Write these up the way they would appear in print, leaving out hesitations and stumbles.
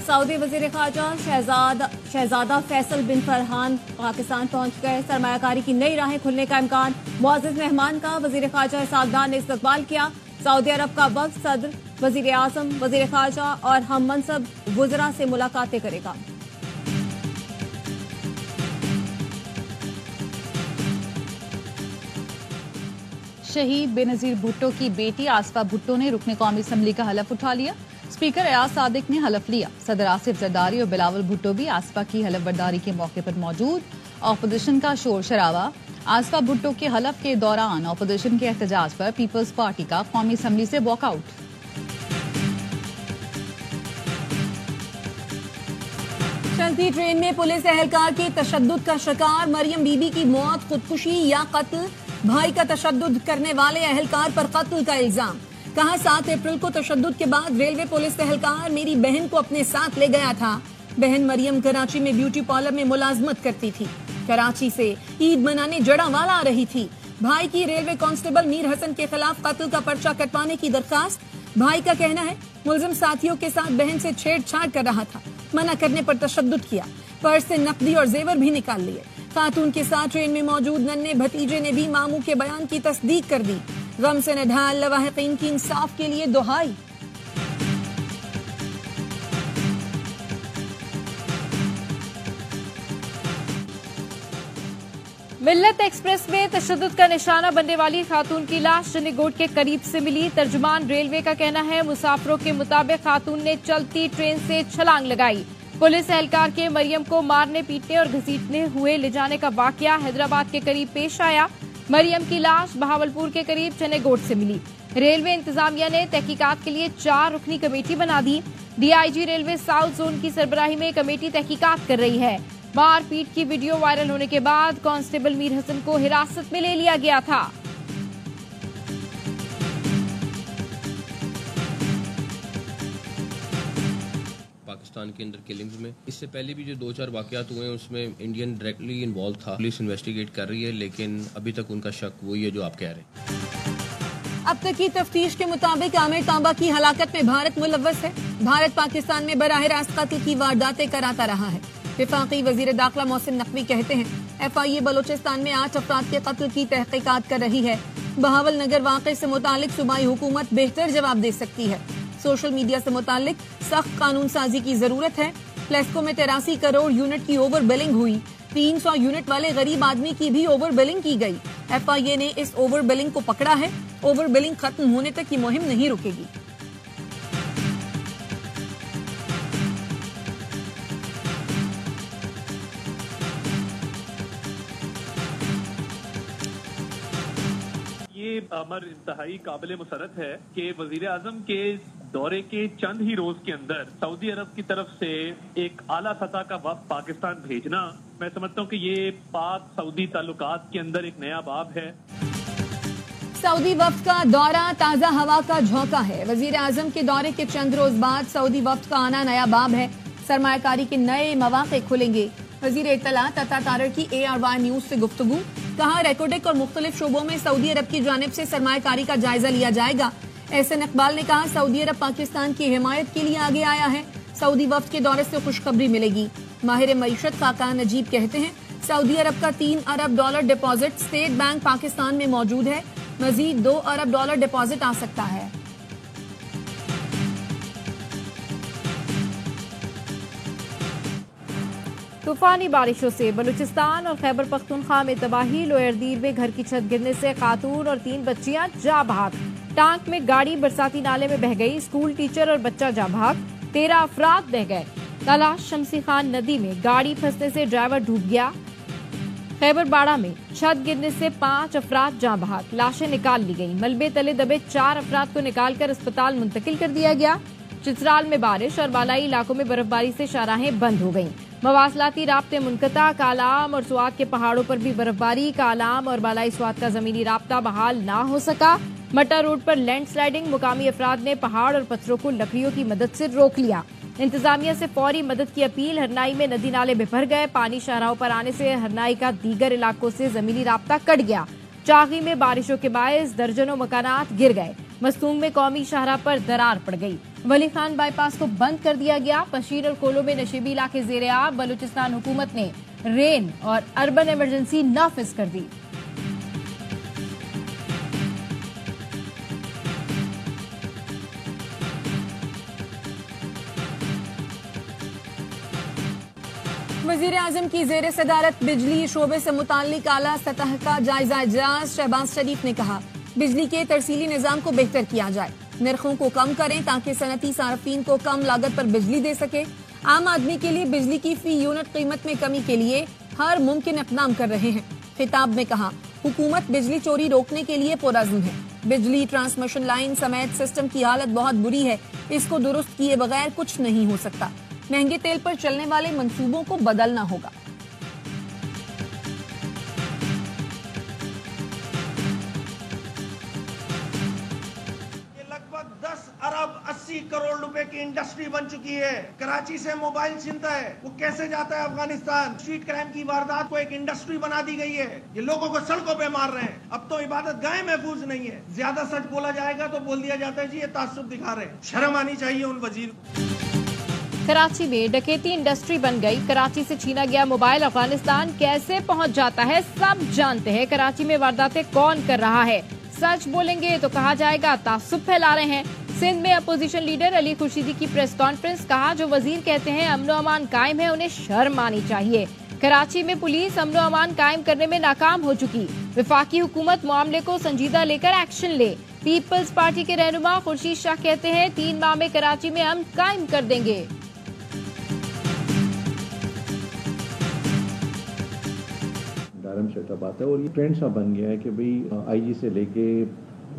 Saudi वजीर खारजा शहजादा फैसल बिन फरहान पाकिस्तान पहुंच गए। सरमायाकारी की नई राहें खुलने का इम्कान। मुअज़्ज़िज़ मेहमान का वजीर खारजा इसाक़दार ने इस्तक़बाल किया। सऊदी अरब का वफ़द सदर, वजीर आज़म, वजीर खारजा और हम मनसब वज़रा से मुलाकातें करेगा। शहीद बेनज़ीर भुट्टो की बेटी आसफा भुट्टो ने रुकने कौमी असम्बली का हलफ उठा लिया। स्पीकर एयाज सादिक ने हलफ लिया। सदर आसिफ जरदारी और बिलावल भुट्टो भी आसफा की हलफ बर्दारी के मौके पर मौजूद। ऑपोजिशन का शोर शराबा। आसफा भुट्टो के हलफ के दौरान ऑपोजिशन के एहतजाज पर पीपल्स पार्टी का कौमी असम्बली से वॉकआउट। चलती ट्रेन में पुलिस एहलकार के तशद्दुद का शिकार। मरियम बीबी की मौत खुदकुशी या कत्ल। भाई का तशद्दुद करने वाले एहलकार पर कत्ल का इल्जाम। कहा 7 अप्रैल को तशद्दुद के बाद रेलवे पुलिस एहलकार मेरी बहन को अपने साथ ले गया था। बहन मरियम कराची में ब्यूटी पार्लर में मुलाजमत करती थी। कराची से ईद मनाने जड़ावाला आ रही थी। भाई की रेलवे कांस्टेबल मीर हसन के खिलाफ कत्ल का पर्चा कटवाने की दरखास्त। भाई का कहना है मुलजिम साथियों के साथ बहन से छेड़छाड़ कर रहा था। मना करने पर तशद्दुद किया। पर्स से नकदी और जेवर भी निकाल लिए। खातून के साथ ट्रेन में मौजूद नन्हे भतीजे ने भी मामू के बयान की तस्दीक कर दी। गम से नढाल लवाहिकीन की इंसाफ के लिए दुहाई। मिल्लत एक्सप्रेस में तशद्दुद का निशाना बनने वाली खातून की लाश चनेगोट के करीब से मिली। तर्जुमान रेलवे का कहना है मुसाफिरों के मुताबिक खातून ने चलती ट्रेन से छलांग लगाई। पुलिस एहलकार के मरियम को मारने पीटने और घसीटने हुए ले जाने का वाकया हैदराबाद के करीब पेश आया। मरियम की लाश बहावलपुर के करीब चनेगोट से मिली। रेलवे इंतजामिया ने तहकीकात के लिए 4 रुकनी कमेटी बना दी। डीआईजी रेलवे साउथ जोन की सरबराही में कमेटी तहकीकात कर रही है। मारपीट की वीडियो वायरल होने के बाद कांस्टेबल मीर हसन को हिरासत में ले लिया गया था। पाकिस्तान के अंदर किलिंग्स में इससे पहले भी जो 2-4 वाकयात हुए हैं उसमें इंडियन डायरेक्टली इन्वॉल्व था। पुलिस इन्वेस्टिगेट कर रही है लेकिन अभी तक उनका शक वही है जो आप कह रहे हैं। अब तक की तफ्तीश के मुताबिक आमिर तांबा की हलाकत में भारत मुलव्वस है। भारत पाकिस्तान में बराह रास्त कत्ल की वारदातें कराता रहा है। विफाकी वजीर दाखिला मोहसिन नकवी कहते हैं FIA बलोचिस्तान में 8 अफराद के कत्ल की तहकीकात कर रही है। बहावल नगर वाक़े से मुतालिक सूबाई हुकूमत बेहतर जवाब दे सकती है। सोशल मीडिया से मुतालिक सख्त कानून साजी की जरूरत है। प्लेस्को में 83 करोड़ यूनिट की ओवर बिलिंग हुई। 300 यूनिट वाले गरीब आदमी की भी ओवर बिलिंग की गई। FIA ने इस ओवर बिलिंग को पकड़ा है। ओवर बिलिंग खत्म होने तक ये मुहिम नहीं रुकेगी। ये अमर इंतहाई काबिल मुसरत है कि वजीर आजम के दौरे के चंद ही रोज के अंदर सऊदी अरब की तरफ से एक आला सतह का वफ्द पाकिस्तान भेजना, मैं समझता हूँ कि ये पाक सऊदी ताल्लुकात के अंदर एक नया बाब है। सऊदी वफ्द का दौरा ताजा हवा का झोंका है। वजीर आजम के दौरे के चंद रोज बाद सऊदी वफ्द का आना नया बाब है। सरमायाकारी के नए मौके खुलेंगे। वजीर इत्तलात अता तारर की ARY न्यूज से गुफ्तगू। कहा रेकोडेक और मुख्तलिफ शोबों में सऊदी अरब की जानिब से सरमायाकारी का जायजा लिया जाएगा। एहसन इकबाल ने कहा सऊदी अरब पाकिस्तान की हिमायत के लिए आगे आया है। सऊदी वफ्द के दौरे से खुशखबरी मिलेगी। माहिर मईशत खाका नजीब कहते हैं सऊदी अरब का $3 अरब डिपॉजिट स्टेट बैंक पाकिस्तान में मौजूद है। मजीद $2 अरब डिपॉजिट आ सकता है। तूफानी बारिशों से बलूचिस्तान और खैबर पख्तूनख्वा में तबाही। लोयरदीर में घर की छत गिरने से खातून और 3 बच्चियां जा भाग। टांक में गाड़ी बरसाती नाले में बह गई। स्कूल टीचर और बच्चा जा भाग। 13 अफराद बह गए। तलाश शमसी खान नदी में गाड़ी फंसने से ड्राइवर डूब गया। खैबर बाड़ा में छत गिरने से 5 अफराद जा भाग। लाशें निकाल ली गई। मलबे तले दबे 4 अफराद को निकालकर अस्पताल मुंतकिल कर दिया गया। चित्राल में बारिश और बालाई इलाकों में बर्फबारी से शाहराहें बंद हो गईं। मवासलाती राब्ते मुनक़ता। कालाम और स्वात के पहाड़ों पर भी बर्फबारी। कालाम और बालाई स्वात का जमीनी राब्ता बहाल ना हो सका। मट्टा रोड पर लैंडस्लाइडिंग। मुकामी अफराद ने पहाड़ और पत्थरों को लकड़ियों की मदद से रोक लिया। इंतजामिया से फौरी मदद की अपील। हरनाई में नदी नाले बिफर गए। पानी शाहराहों पर आने से हरनाई का दीगर इलाकों से जमीनी राब्ता कट गया। चागी में बारिशों के बायस दर्जनों मकानात गिर गए। मस्तूंग में कौमी शाहराह पर दरार पड़ गई। वली खान बाईपास को बंद कर दिया गया। पशीर और कोलो में नशीबी इलाके ज़ेरे आब। बलूचिस्तान हुकूमत ने रेन और अर्बन इमरजेंसी नाफिज कर दी। वजीर आजम की जेर सदारत बिजली शोबे से मुताल्लिक आला सतह का जायजा इजलास। शहबाज शरीफ ने कहा बिजली के तरसीली निजाम को बेहतर किया जाए, नरखों को कम करें ताकि सनती सार्फिन को कम लागत पर बिजली दे सके। आम आदमी के लिए बिजली की फी यूनिट कीमत में कमी के लिए हर मुमकिन इक़दाम कर रहे हैं। खिताब में कहा हुकूमत बिजली चोरी रोकने के लिए पुरअज़्म है। बिजली ट्रांसमिशन लाइन समेत सिस्टम की हालत बहुत बुरी है, इसको दुरुस्त किए बगैर कुछ नहीं हो सकता। महंगे तेल पर चलने वाले मंसूबों को बदलना होगा। लगभग 10 अरब 80 करोड़ रुपए की इंडस्ट्री बन चुकी है। कराची से मोबाइल छिनता है, वो कैसे जाता है अफगानिस्तान। स्ट्रीट क्राइम की वारदात को एक इंडस्ट्री बना दी गई है। ये लोगों को सड़कों पे मार रहे हैं। अब तो इबादत गाहें महफूज नहीं है। ज्यादा सच बोला जाएगा तो बोल दिया जाता है जी ये तासुब दिखा रहे हैं। शर्म आनी चाहिए उन वजीर को। कराची में डकैती इंडस्ट्री बन गई। कराची से छीना गया मोबाइल अफगानिस्तान कैसे पहुंच जाता है सब जानते हैं। कराची में वारदातें कौन कर रहा है, सच बोलेंगे तो कहा जाएगा तासुब फैला रहे हैं। सिंध में अपोजिशन लीडर अली खुर्शीदी की प्रेस कॉन्फ्रेंस। कहा जो वजीर कहते हैं अमनो अमान कायम है उन्हें शर्म आनी चाहिए। कराची में पुलिस अमनो अमान कायम करने में नाकाम हो चुकी। वफाकी हुकूमत मामले को संजीदा लेकर एक्शन ले। पीपल्स पार्टी के रहनुमा खुर्शीद शाह कहते हैं 3 माह में कराची में अमन कायम कर देंगे। सेटअप आता है और ये ट्रेंड सा बन गया है कि भाई आईजी से लेके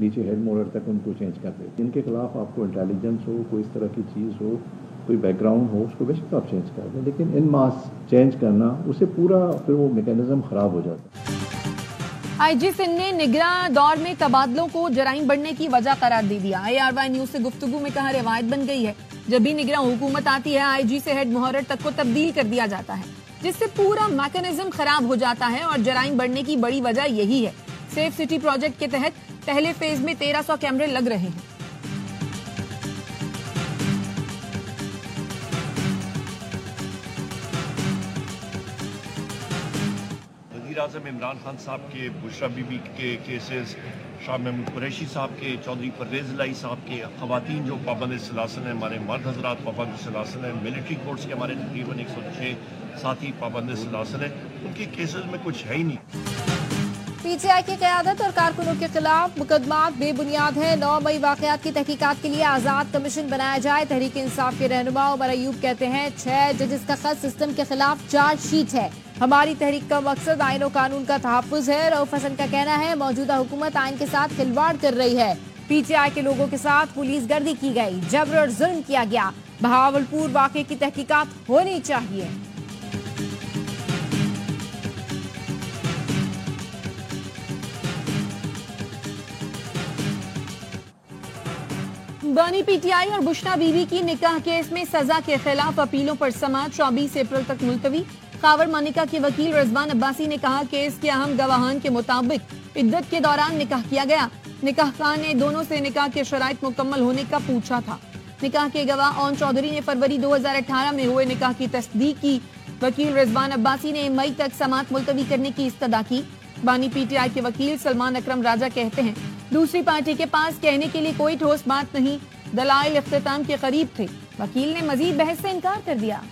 नीचे हेड मोडर तक उनको चेंज कर देते। इनके खिलाफ आपको इंटेलिजेंस हो, कोई इस तरह की चीज़ हो, कोई बैकग्राउंड हो, उसको बेशक आप चेंज कर दें, लेकिन इन मास चेंज करना उससे पूरा फिर वो मैकेनिज्म खराब हो जाता है। आईजी सिंध ने निगरां दौर में तबादलों को जराइम बढ़ने की वजह करार दे दिया। ARY न्यूज से गुफ्तगू में कहा रिवायत बन गई है जब भी निगरां हुकूमत आती है आईजी से हेड मुहर्रर तक को तब्दील कर दिया जाता है, जिससे पूरा मैकेनिज्म खराब हो जाता है और जराइम बढ़ने की बड़ी वजह यही है। सेफ सिटी प्रोजेक्ट के तहत पहले फेज में 1300 कैमरे लग रहे हैं। वज़ीर आज़म इमरान खान साहब के, बुशरा बीबी के केसेस, शाह महमूद कुरैशी साहब के, चौधरी परवेज लाई साहब के, खवातीन जो पाबंद सलासन हैं, हमारे मर्द हजरात पाबंद सलासन हैं, मिलिट्री कोर्ट्स के हमारे तकरीबन 106 साथी पाबंद सलासन हैं, उनके केसेस में कुछ है ही नहीं। पीटीआई की क़यादत और कारकुनों के खिलाफ मुकदमात बेबुनियाद है। 9 मई वाक़यात की तहकीकात के लिए आज़ाद कमीशन बनाया जाए। तहरीक इंसाफ के रहनुमा उमर अयूब कहते हैं 6 जजेस का खत सिस्टम के खिलाफ चार्जशीट है। हमारी तहरीक का मकसद आईन और कानून का तहफ़्फ़ुज़ है। रऊफ हसन का कहना है मौजूदा हुकूमत आईन के साथ खिलवाड़ कर रही है। पीटीआई के लोगों के साथ पुलिस गर्दी की गई, जबर और जुल्म किया गया। बहावलपुर वाक़े की तहकीकात होनी चाहिए। बनी पीटीआई और बुशरा बीबी की निकाह केस में सजा के खिलाफ अपीलों पर समाअत 24 अप्रैल तक मुलतवी। खावर मानिका के वकील रिजवान अब्बासी ने कहा केस के अहम गवाहान के मुताबिक इद्दत के दौरान निकाह किया गया। निकाहखान ने दोनों से निकाह के शराइत मुकम्मल होने का पूछा था। निकाह के गवाह ओन चौधरी ने फरवरी 2018 में हुए निकाह की तस्दीक की। वकील रिजवान अब्बासी ने मई तक समाअत मुलतवी करने की इस्तदा की। बानी पीटीआई के वकील सलमान अकरम राजा कहते हैं दूसरी पार्टी के पास कहने के लिए कोई ठोस बात नहीं, दलाइल इख्तिताम के करीब थे। वकील ने मजीद बहस से इनकार कर दिया।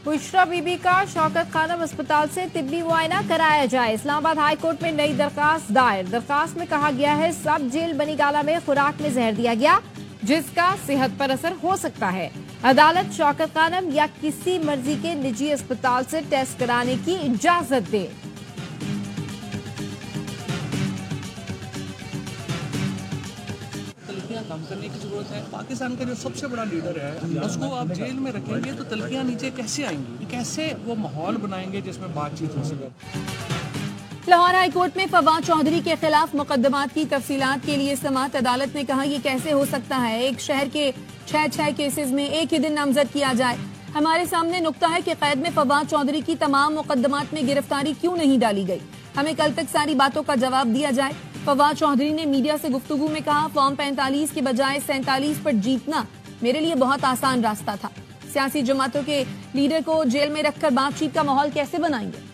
बुशरा बीबी का शौकत खानम अस्पताल से तिब्बी मुआयना कराया जाए। इस्लामाबाद हाई कोर्ट में नई दरखास्त दायर। दरखास्त में कहा गया है सब जेल बनीगाला में खुराक में जहर दिया गया जिसका सेहत पर असर हो सकता है। अदालत शौकत खानम या किसी मर्जी के निजी अस्पताल से टेस्ट कराने की इजाजत दे। तलखियां कम करने की जरूरत है। पाकिस्तान का जो सबसे बड़ा लीडर है उसको आप जेल में रखेंगे तो तलखियां नीचे कैसे आएंगी, कैसे वो माहौल बनाएंगे जिसमें बातचीत हो सके। लाहौर हाई कोर्ट में फवाद चौधरी के खिलाफ मुकदमात की तफसीलात के लिए समाअत। अदालत ने कहा ये कैसे हो सकता है एक शहर के 6 केसेस में एक ही दिन नामजद किया जाए। हमारे सामने नुक्ता है कि कैद में फवाद चौधरी की तमाम मुकदमात में गिरफ्तारी क्यों नहीं डाली गई। हमें कल तक सारी बातों का जवाब दिया जाए। फवाद चौधरी ने मीडिया से गुफ्तगू में कहा, फॉर्म 45 के बजाय 47 पर जीतना मेरे लिए बहुत आसान रास्ता था। सियासी जमातों के लीडर को जेल में रखकर बातचीत का माहौल कैसे बनाएंगे?